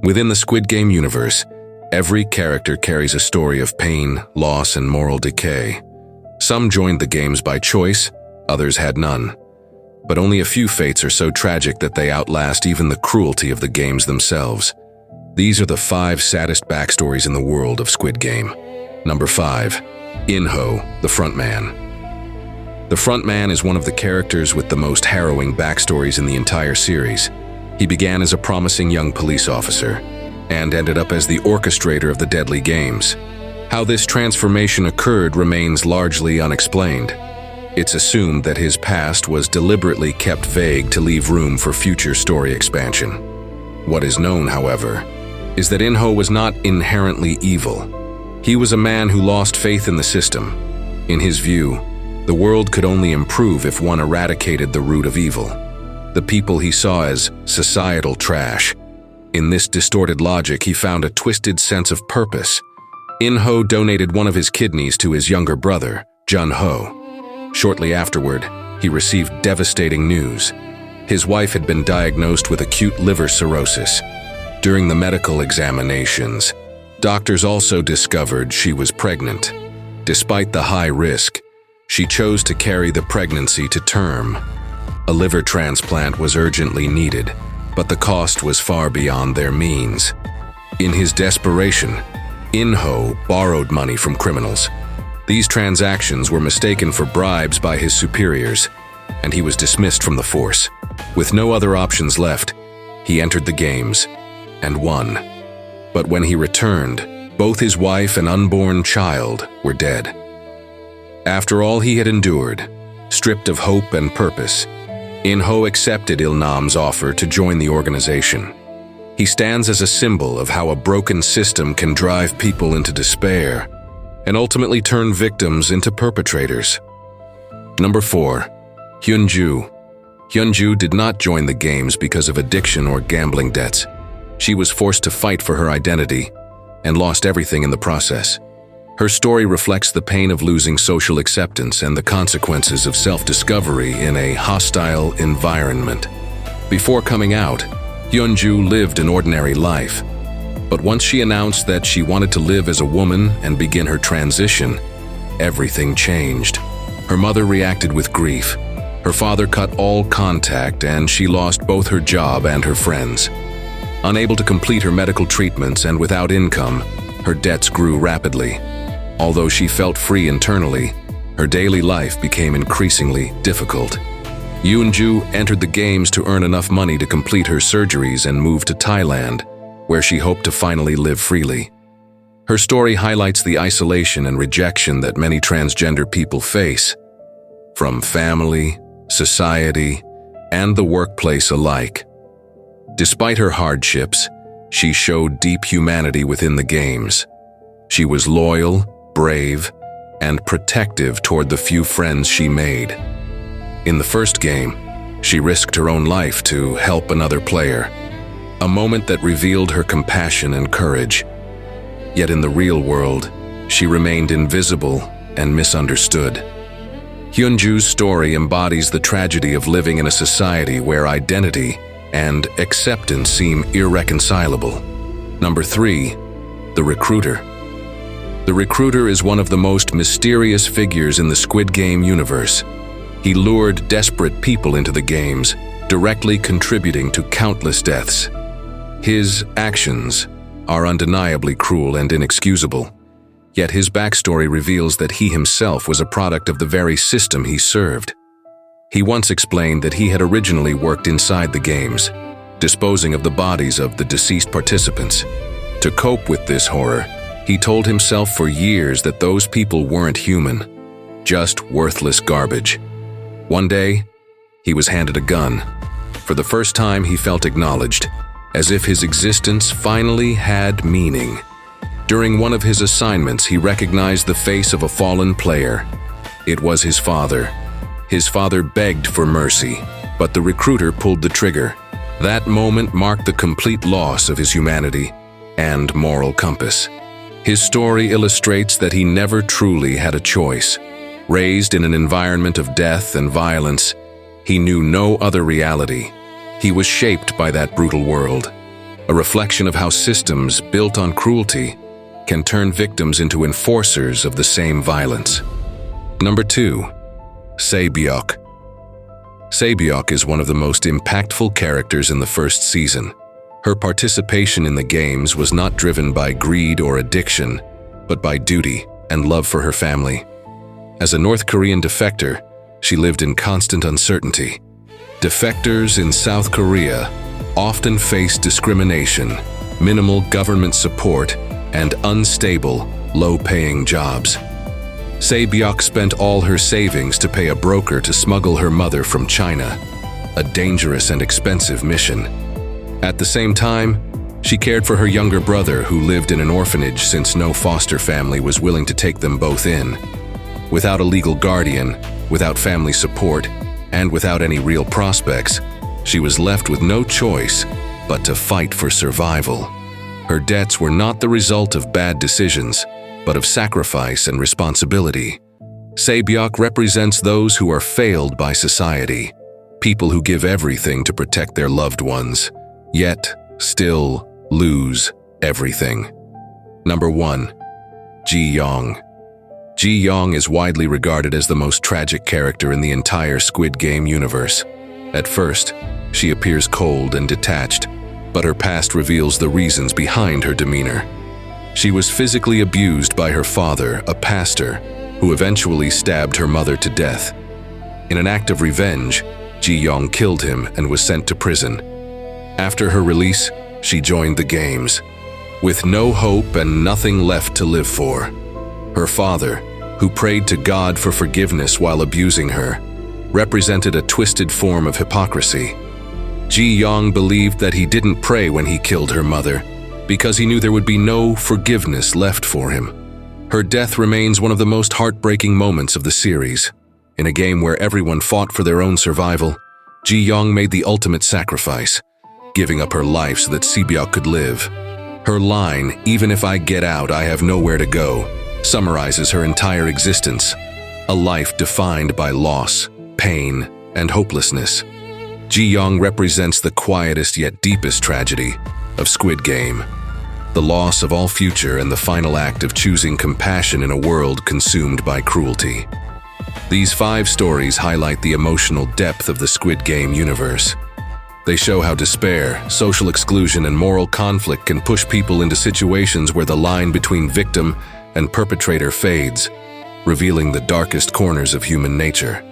Within the Squid Game universe, every character carries a story of pain, loss, and moral decay. Some joined the games by choice, others had none. But only a few fates are so tragic that they outlast even the cruelty of the games themselves. These are the 5 saddest backstories in the world of Squid Game. Number 5. In-ho, the Frontman. The Frontman is one of the characters with the most harrowing backstories in the entire series. He began as a promising young police officer and ended up as the orchestrator of the deadly games. How this transformation occurred remains largely unexplained. It's assumed that his past was deliberately kept vague to leave room for future story expansion. What is known, however, is that In-ho was not inherently evil. He was a man who lost faith in the system. In his view, the world could only improve if one eradicated the root of evil, the people he saw as societal trash. In this distorted logic, he found a twisted sense of purpose. In-ho donated one of his kidneys to his younger brother, Jun-ho. Shortly afterward, he received devastating news. His wife had been diagnosed with acute liver cirrhosis. During the medical examinations, doctors also discovered she was pregnant. Despite the high risk, she chose to carry the pregnancy to term. A liver transplant was urgently needed, but the cost was far beyond their means. In his desperation, In-ho borrowed money from criminals. These transactions were mistaken for bribes by his superiors, and he was dismissed from the force. With no other options left, he entered the games and won. But when he returned, both his wife and unborn child were dead. After all he had endured, stripped of hope and purpose, In-ho accepted Il-nam's offer to join the organization. He stands as a symbol of how a broken system can drive people into despair and ultimately turn victims into perpetrators. Number 4. Hyunju. Hyunju did not join the games because of addiction or gambling debts. She was forced to fight for her identity and lost everything in the process. Her story reflects the pain of losing social acceptance and the consequences of self-discovery in a hostile environment. Before coming out, Hyunju lived an ordinary life. But once she announced that she wanted to live as a woman and begin her transition, everything changed. Her mother reacted with grief. Her father cut all contact, and she lost both her job and her friends. Unable to complete her medical treatments and without income, her debts grew rapidly. Although she felt free internally, her daily life became increasingly difficult. Hyunju entered the games to earn enough money to complete her surgeries and move to Thailand, where she hoped to finally live freely. Her story highlights the isolation and rejection that many transgender people face, from family, society, and the workplace alike. Despite her hardships, she showed deep humanity within the games. She was loyal, brave, and protective toward the few friends she made. In the first game, she risked her own life to help another player, a moment that revealed her compassion and courage. Yet in the real world, she remained invisible and misunderstood. Hyunju's story embodies the tragedy of living in a society where identity and acceptance seem irreconcilable. Number 3. The Recruiter. The Recruiter is one of the most mysterious figures in the Squid Game universe. He lured desperate people into the games, directly contributing to countless deaths. His actions are undeniably cruel and inexcusable, yet his backstory reveals that he himself was a product of the very system he served. He once explained that he had originally worked inside the games, disposing of the bodies of the deceased participants. To cope with this horror, he told himself for years that those people weren't human, just worthless garbage. One day, he was handed a gun. For the first time, he felt acknowledged, as if his existence finally had meaning. During one of his assignments, he recognized the face of a fallen player. It was his father. His father begged for mercy, but the recruiter pulled the trigger. That moment marked the complete loss of his humanity and moral compass. His story illustrates that he never truly had a choice. Raised in an environment of death and violence, he knew no other reality. He was shaped by that brutal world. a reflection of how systems built on cruelty can turn victims into enforcers of the same violence. Number 2. Sae-byeok. Sae-byeok is one of the most impactful characters in the first season. Her participation in the games was not driven by greed or addiction, but by duty and love for her family. As a North Korean defector, she lived in constant uncertainty. Defectors in South Korea often face discrimination, minimal government support, and unstable, low-paying jobs. Sae-byeok spent all her savings to pay a broker to smuggle her mother from China, a dangerous and expensive mission. At the same time, she cared for her younger brother who lived in an orphanage since no foster family was willing to take them both in. Without a legal guardian, without family support, and without any real prospects, she was left with no choice but to fight for survival. Her debts were not the result of bad decisions, but of sacrifice and responsibility. Sae-byeok represents those who are failed by society, people who give everything to protect their loved ones, yet still lose everything. Number 1. Ji-yeong. Ji-yeong is widely regarded as the most tragic character in the entire Squid Game universe. At first, she appears cold and detached, but her past reveals the reasons behind her demeanor. She was physically abused by her father, a pastor, who eventually stabbed her mother to death. In an act of revenge, Ji-yeong killed him and was sent to prison. After her release, she joined the games, with no hope and nothing left to live for. Her father, who prayed to God for forgiveness while abusing her, represented a twisted form of hypocrisy. Ji-yeong believed that he didn't pray when he killed her mother, because he knew there would be no forgiveness left for him. Her death remains one of the most heartbreaking moments of the series. In a game where everyone fought for their own survival, Ji-yeong made the ultimate sacrifice, giving up her life so that Sae-byeok could live. Her line, "Even if I get out, I have nowhere to go," summarizes her entire existence, a life defined by loss, pain, and hopelessness. Ji-yeong represents the quietest yet deepest tragedy of Squid Game, the loss of all future and the final act of choosing compassion in a world consumed by cruelty. These 5 stories highlight the emotional depth of the Squid Game universe. They show how despair, social exclusion, and moral conflict can push people into situations where the line between victim and perpetrator fades, revealing the darkest corners of human nature.